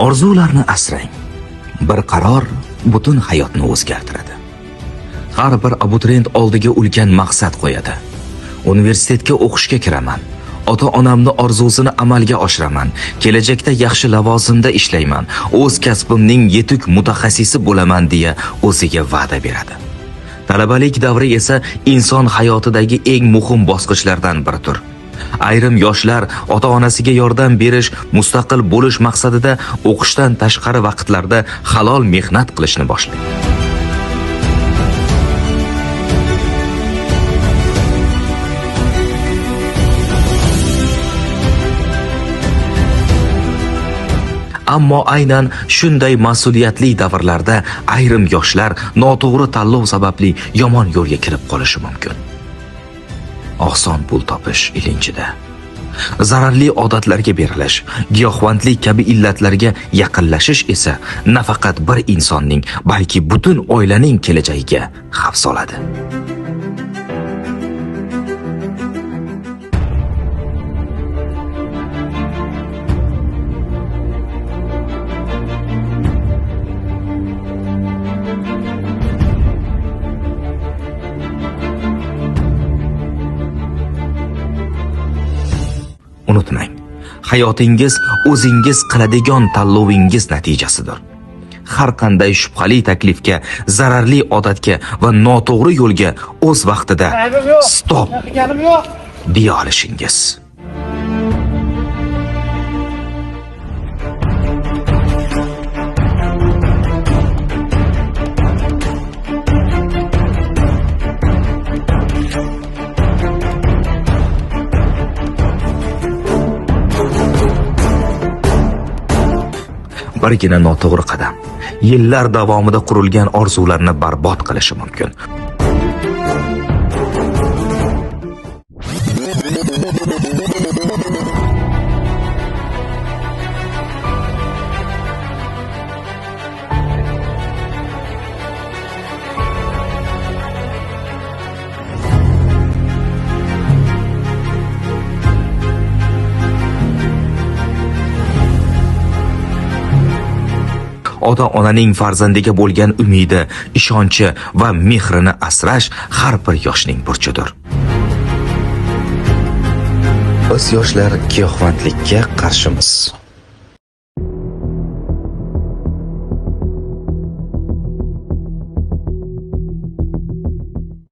Orzularni asrang. Bir qaror butun hayotni o'zgartiradi. Har bir abituriyent oldiga ulkan maqsad qo'yadi. Universitetga o'qishga kiraman. Ota-onamni orzusini amalga oshiraman. Kelajakda yaxshi lavozimda ishlayman. O'z kasbimning yetuk mutaxassisi bo'laman deya o'ziga va'da beradi. Talabalik davri esa inson hayotidagi eng muhim bosqichlardan biridir. Ayrim yoshlar ota-onasiga yordam berish, mustaqil bo'lish maqsadida o'qishdan tashqari vaqtlarda halol mehnat qilishni boshlaydi. Ammo aynan shunday mas'uliyatli davrlarda ayrim yoshlar noto'g'ri tanlov sababli yomon yo'lga kirib qolishi mumkin. Oson pul topish ilinjida, zararli odatlarga berilish, giyohvandlik kabi illatlarga yaqinlashish esa nafaqat bir insonning, balki butun oilaning kelajagiga xavf soladi. Unutmang, hayotingiz o'zingiz qiladigan tanlovingiz natijasidir. Har qanday shubhali taklifga, zararli odatga va noto'g'ri yo'lga o'z vaqtida stop deya olishingiz. Birgina noto'g'ri qadam yillar davomida qurilgan orzularni barbod qilishi mumkin. Ota-onaning farzandiga bo'lgan umidi, ishonchi va mehrini asrash har bir yoshning burchidir. Biz yoshlar giyohvandlikka qarshimiz.